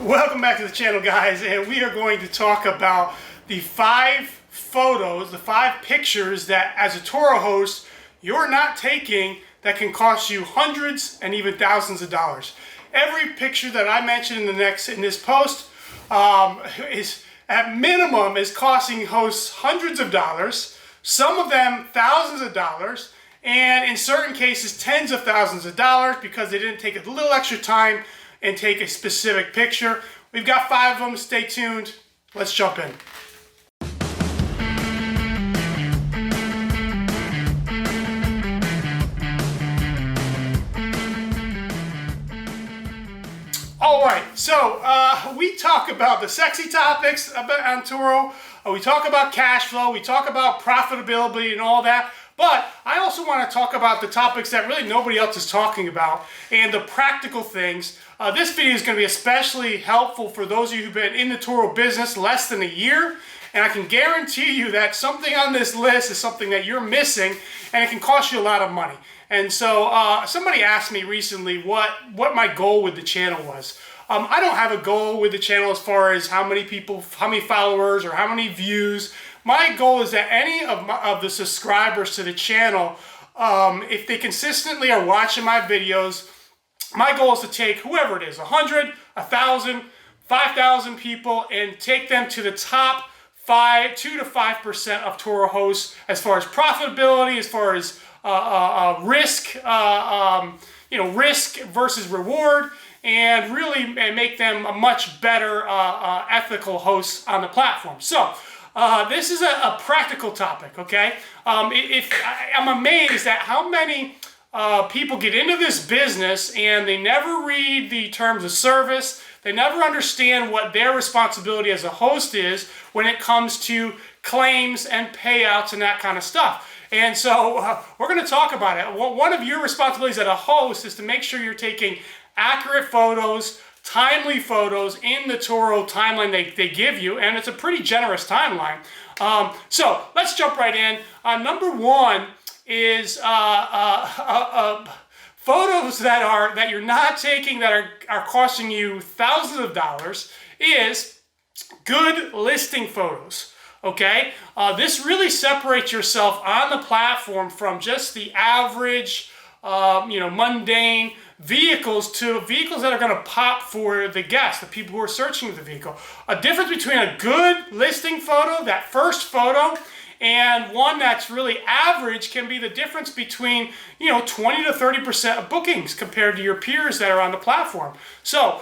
Welcome back to the channel, guys, and we are going to talk about the 5 photos, the 5 pictures that as a Turo host you're not taking that can cost you hundreds and even thousands of dollars. Every picture that I mentioned in this post is at minimum is costing hosts hundreds of dollars, some of them thousands of dollars, and in certain cases tens of thousands of dollars because they didn't take a little extra time and take a specific picture. We've got 5 of them. Stay tuned. Let's jump in. All right, so we talk about the sexy topics on Turo. We talk about cash flow. We talk about profitability and all that. But I also want to talk about the topics that really nobody else is talking about and the practical things. This video is going to be especially helpful for those of you who've been in the Turo business less than a year. And I can guarantee you that something on this list is something that you're missing and it can cost you a lot of money. And so somebody asked me recently what my goal with the channel was. I don't have a goal with the channel as far as how many people, how many followers, or how many views. My goal is that any of the subscribers to the channel, if they consistently are watching my videos, my goal is to take whoever it is, 100, 1,000, 5,000 people, and take them to the top 2 to 5% of Turo hosts as far as profitability, as far as risk, risk versus reward, and really make them a much better ethical hosts on the platform. So this is a practical topic, okay? I'm amazed at how many people get into this business and they never read the terms of service. They never understand what their responsibility as a host is when it comes to claims and payouts and that kind of stuff. And so we're going to talk about it. One of your responsibilities as a host is to make sure you're taking accurate photos, timely photos in the Turo timeline they give you, and it's a pretty generous timeline. So let's jump right in. Number 1 is photos that you're not taking that are costing you thousands of dollars is good listing photos. Okay, this really separates yourself on the platform from just the average, mundane vehicles to vehicles that are going to pop for the guests, the people who are searching the vehicle. A difference between a good listing photo, that first photo, and one that's really average can be the difference between 20 to 30% of bookings compared to your peers that are on the platform. So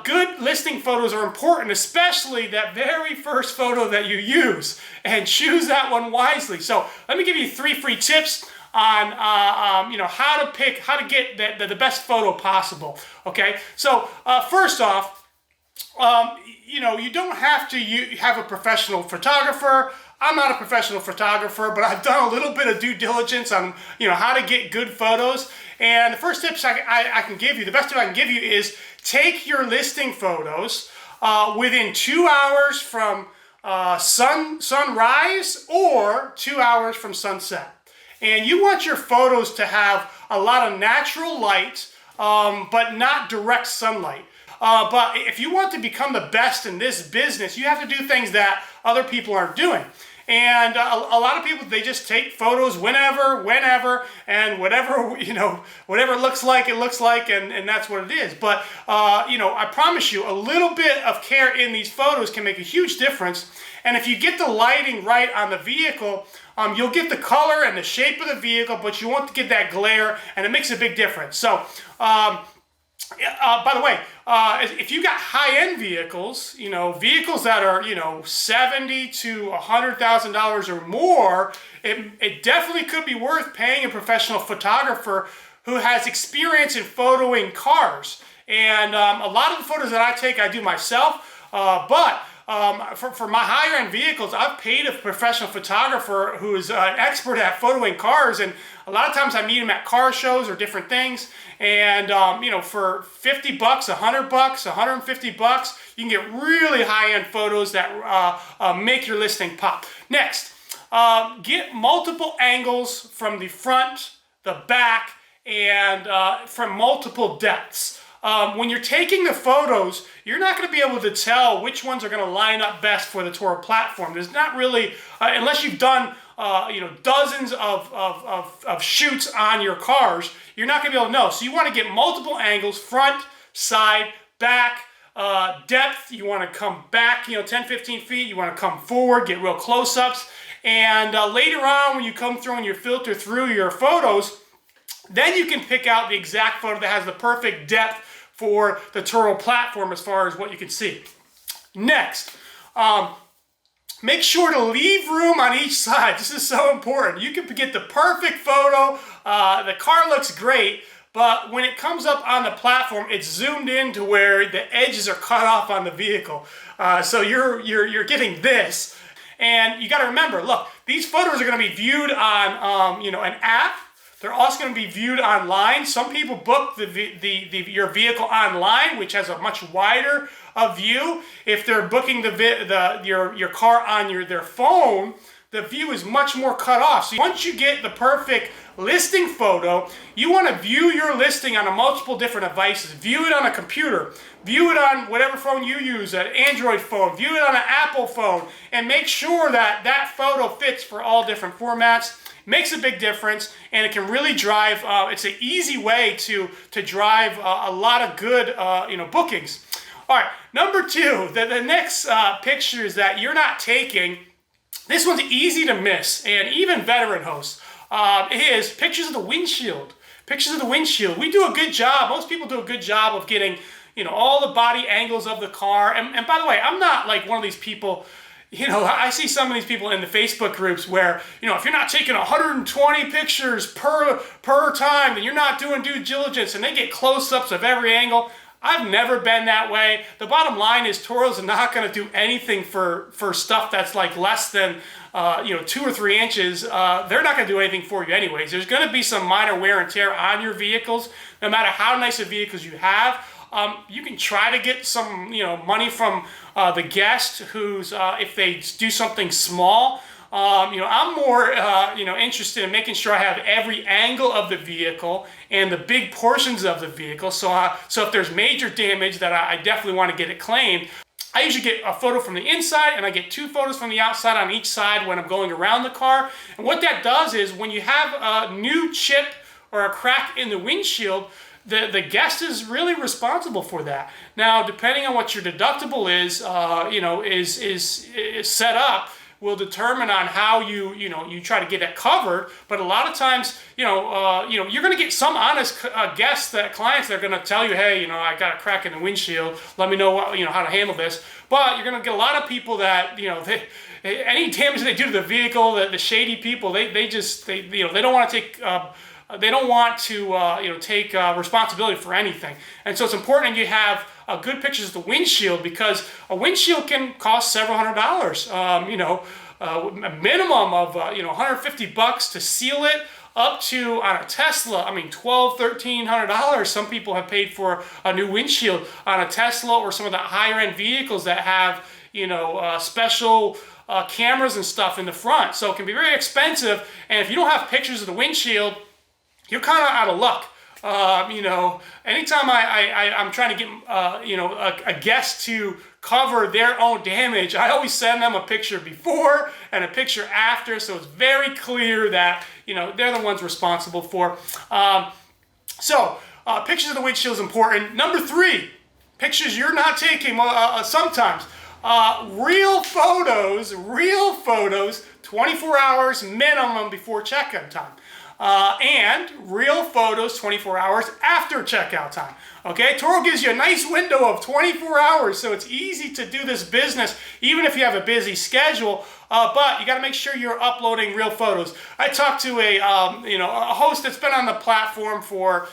good listing photos are important, especially that very first photo that you use, and choose that one wisely. So let me give you 3 free tips on how to get the best photo possible. Okay, so first off, you don't have to have a professional photographer. I'm not a professional photographer, but I've done a little bit of due diligence on how to get good photos. And the first tips I can give you, the best tip I can give you is take your listing photos within 2 hours from sunrise or 2 hours from sunset. And you want your photos to have a lot of natural light, but not direct sunlight. But if you want to become the best in this business, you have to do things that other people aren't doing. And a lot of people, they just take photos whenever, and whatever it looks like, and that's what it is. But, I promise you, a little bit of care in these photos can make a huge difference. And if you get the lighting right on the vehicle, you'll get the color and the shape of the vehicle, but you won't get that glare, and it makes a big difference. So, by the way, if you got high-end vehicles, vehicles that are, $70,000 to $100,000 or more, it definitely could be worth paying a professional photographer who has experience in photoing cars. And a lot of the photos that I take, I do myself, but for my higher-end vehicles, I've paid a professional photographer who is an expert at photoing cars, and a lot of times I meet him at car shows or different things, and for $50, $100, $150, you can get really high-end photos that make your listing pop. Next, get multiple angles from the front, the back, and from multiple depths. when you're taking the photos, you're not going to be able to tell which ones are going to line up best for the Turo platform. There's not really, unless you've done dozens of shoots on your cars, you're not going to be able to know. So you want to get multiple angles: front, side, back, depth. You want to come back, 10, 15 feet. You want to come forward, get real close-ups. And later on, when you come through and you filter through your photos, then you can pick out the exact photo that has the perfect depth for the Turo platform as far as what you can see. Next, make sure to leave room on each side. This is so important. You can get the perfect photo. The car looks great, but when it comes up on the platform, it's zoomed in to where the edges are cut off on the vehicle. So you're getting this. And you got to remember, look, these photos are going to be viewed on an app. They're also going to be viewed online. Some people book your vehicle online, which has a much wider view. If they're booking your car on their phone, the view is much more cut off. So once you get the perfect listing photo, you want to view your listing on multiple different devices. View it on a computer. View it on whatever phone you use, an Android phone. View it on an Apple phone. And make sure that that photo fits for all different formats. Makes a big difference, and it can really drive, it's an easy way to drive a lot of good bookings. All right, number two, the next pictures that you're not taking, this one's easy to miss, and even veteran hosts, is pictures of the windshield. Pictures of the windshield. We do a good job, most people do a good job of getting all the body angles of the car. And by the way, I'm not like one of these people, I see some of these people in the Facebook groups where, if you're not taking 120 pictures per time, then you're not doing due diligence, and they get close-ups of every angle. I've never been that way. The bottom line is Turo's not going to do anything for stuff that's like less than 2 or 3 inches. They're not going to do anything for you anyways. There's going to be some minor wear and tear on your vehicles, no matter how nice of vehicles you have. You can try to get some, money from the guest who's, if they do something small. I'm more, interested in making sure I have every angle of the vehicle and the big portions of the vehicle. So if there's major damage that I definitely want to get it claimed, I usually get a photo from the inside and I get 2 photos from the outside on each side when I'm going around the car. And what that does is when you have a new chip or a crack in the windshield, the guest is really responsible for that. Now, depending on what your deductible is, is set up, will determine on how you try to get it covered. But a lot of times, you're going to get some honest clients that are going to tell you, hey, I got a crack in the windshield. Let me know how to handle this. But you're going to get a lot of people that any damage they do to the vehicle, the shady people, they don't want to take. They don't want to, take responsibility for anything. And so it's important that you have good pictures of the windshield, because a windshield can cost several $100s. A minimum of, $150 to seal it, up to, on a Tesla, $1,200, $1,300. Some people have paid for a new windshield on a Tesla or some of the higher end vehicles that have, special cameras and stuff in the front. So it can be very expensive. And if you don't have pictures of the windshield, you're kind of out of luck. Anytime I'm trying to get, a guest to cover their own damage, I always send them a picture before and a picture after, so it's very clear that, they're the ones responsible for. Pictures of the windshield is important. Number 3, pictures you're not taking sometimes. Real photos, 24 hours minimum before checkout time. And real photos 24 hours after checkout time. Okay, Turo gives you a nice window of 24 hours, so it's easy to do this business, even if you have a busy schedule. But you got to make sure you're uploading real photos. I talked to a host that's been on the platform for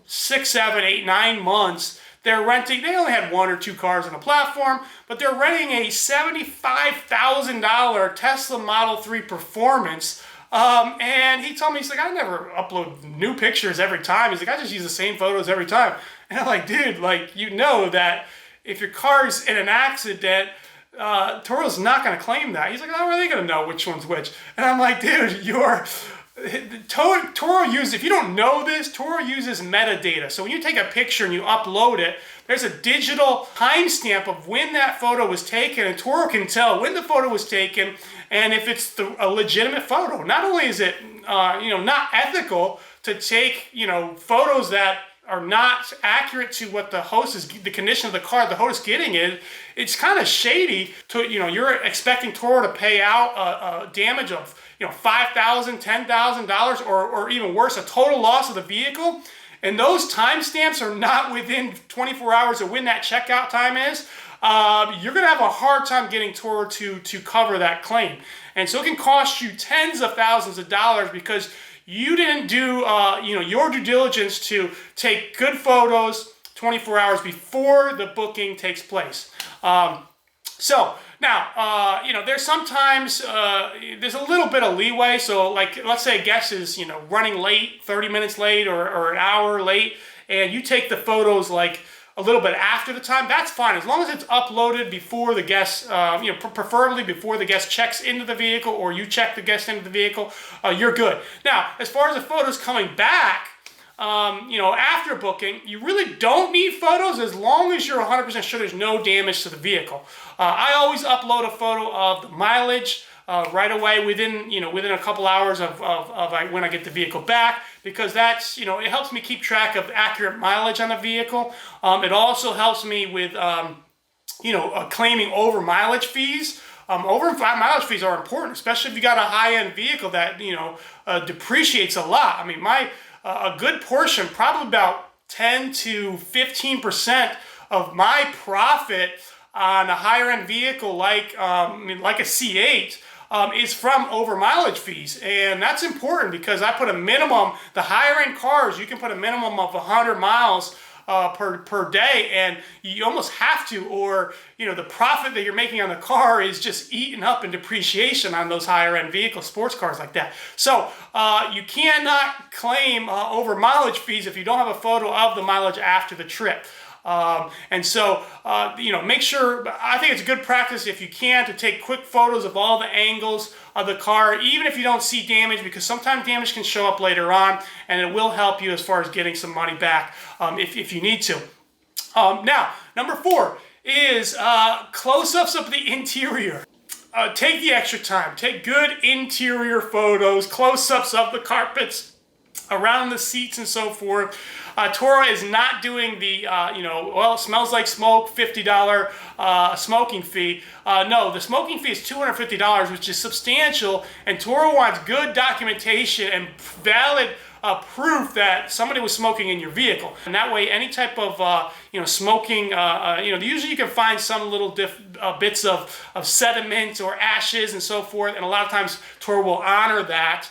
6, 7, 8, 9 months. They're renting. They only had 1 or 2 cars on the platform, but they're renting a $75,000 Tesla Model 3 Performance. And he told me, he's like, I never upload new pictures every time. He's like, I just use the same photos every time. And I'm like, dude, that if your car's in an accident, Turo's not going to claim that. He's like, how are they going to know which one's which? And I'm like, dude, your Turo uses, if you don't know this, Turo uses metadata. So when you take a picture and you upload it, there's a digital timestamp of when that photo was taken, and Turo can tell when the photo was taken and if it's a legitimate photo. Not only is it not ethical to take photos that are not accurate to what the condition of the car the host is getting in, it's kind of shady to, you're expecting Turo to pay out a damage of, $5,000, $10,000, or even worse, a total loss of the vehicle. And those timestamps are not within 24 hours of when that checkout time is. You're going to have a hard time getting Turo to cover that claim. And so it can cost you tens of thousands of dollars because you didn't do your due diligence to take good photos 24 hours before the booking takes place. So now, there's sometimes, there's a little bit of leeway. So like, let's say a guest is, running late, 30 minutes late or an hour late, and you take the photos like a little bit after the time, that's fine. As long as it's uploaded before the guest, preferably before the guest checks into the vehicle or you check the guest into the vehicle, you're good. Now, as far as the photos coming back, after booking, you really don't need photos as long as you're 100% sure there's no damage to the vehicle. I always upload a photo of the mileage right away within a couple hours of when I get the vehicle back, because that's, it helps me keep track of accurate mileage on the vehicle. It also helps me with, claiming over mileage fees. Over mileage fees are important, especially if you got a high-end vehicle that, depreciates a lot. I mean, a good portion, probably about 10 to 15% of my profit on a higher end vehicle like a C8 is from over mileage fees. And that's important because I put a minimum, the higher end cars, you can put a minimum of 100 miles per day, and you almost have to, or the profit that you're making on the car is just eaten up in depreciation on those higher end vehicles, sports cars like that. So you cannot claim over mileage fees if you don't have a photo of the mileage after the trip. Make sure, I think it's a good practice if you can to take quick photos of all the angles of the car, even if you don't see damage, because sometimes damage can show up later on, and it will help you as far as getting some money back if you need to. Now, number 4 is close-ups of the interior. Take the extra time. Take good interior photos, close-ups of the carpets, around the seats and so forth. Turo is not doing the, it smells like smoke, $50 smoking fee. No, the smoking fee is $250, which is substantial, and Turo wants good documentation and valid proof that somebody was smoking in your vehicle. And that way, any type of, smoking, usually you can find some little bits of sediment or ashes and so forth, and a lot of times Turo will honor that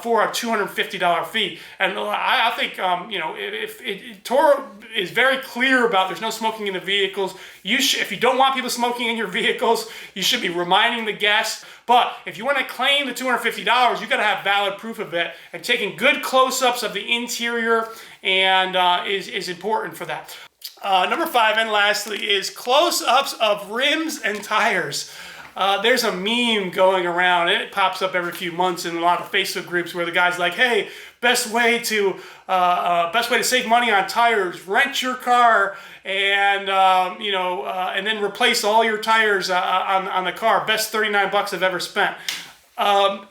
for a $250 fee. And I think, if Turo is very clear about there's no smoking in the vehicles, if you don't want people smoking in your vehicles, you should be reminding the guests. But if you want to claim the $250, you got to have valid proof of it, and taking good close-ups of the interior and is important for that. Number 5, and lastly, is close-ups of rims and tires. There's a meme going around, and it pops up every few months in a lot of Facebook groups where the guy's like, "Hey, best way to save money on tires: rent your car and and then replace all your tires on the car. Best $39 I've ever spent."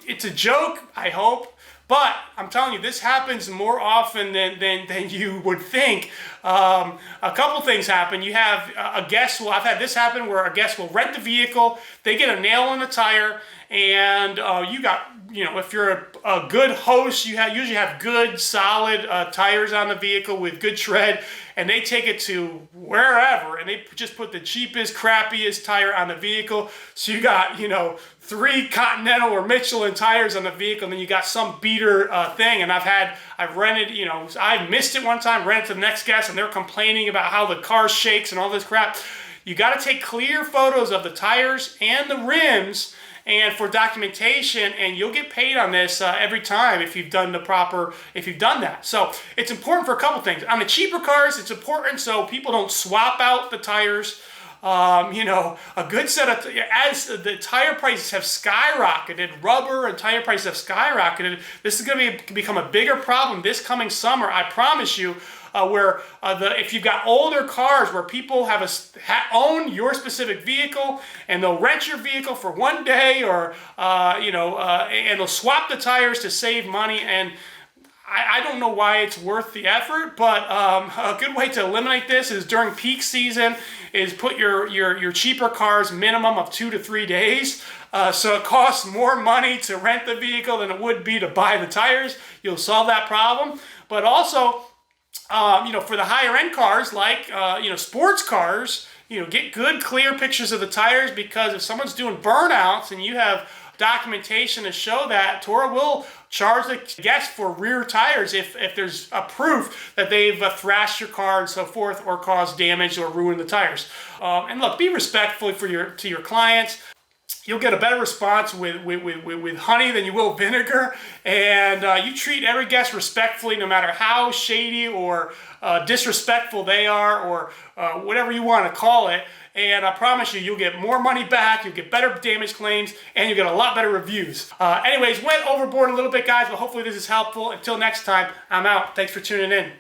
It's a joke, I hope. But I'm telling you, this happens more often than you would think. A couple things happen. You have a guest I've had this happen where a guest will rent the vehicle, they get a nail in the tire, and if you're a good host, you usually have good, solid tires on the vehicle with good tread, and they take it to wherever, and they just put the cheapest, crappiest tire on the vehicle. So you got, 3 Continental or Michelin tires on the vehicle, and then you got some beater thing. And I've rented, I missed it one time, rented to the next guest, and they're complaining about how the car shakes and all this crap. You got to take clear photos of the tires and the rims, and for documentation, and you'll get paid on this every time if you've done that. So it's important for a couple things. On the cheaper cars, it's important so people don't swap out the tires you know, a good set of, as the tire prices have skyrocketed, rubber and tire prices have skyrocketed, this is going to become a bigger problem this coming summer, I promise you. Where if you've got older cars where people own your specific vehicle and they'll rent your vehicle for one day, or and they'll swap the tires to save money. And I don't know why it's worth the effort, but a good way to eliminate this is during peak season is put your cheaper cars minimum of 2 to 3 days. So it costs more money to rent the vehicle than it would be to buy the tires. You'll solve that problem. But also, for the higher end cars, like, sports cars, get good, clear pictures of the tires, because if someone's doing burnouts and you have documentation to show that, Turo will charge the guest for rear tires if there's a proof that they've thrashed your car and so forth, or caused damage or ruined the tires. And look, be respectful to your clients. You'll get a better response with honey than you will vinegar, and you treat every guest respectfully, no matter how shady or disrespectful they are, or whatever you want to call it. And I promise you'll get more money back, you'll get better damage claims, and you'll get a lot better reviews. Anyways, went overboard a little bit, guys, but hopefully this is helpful. Until next time, I'm out. Thanks for tuning in.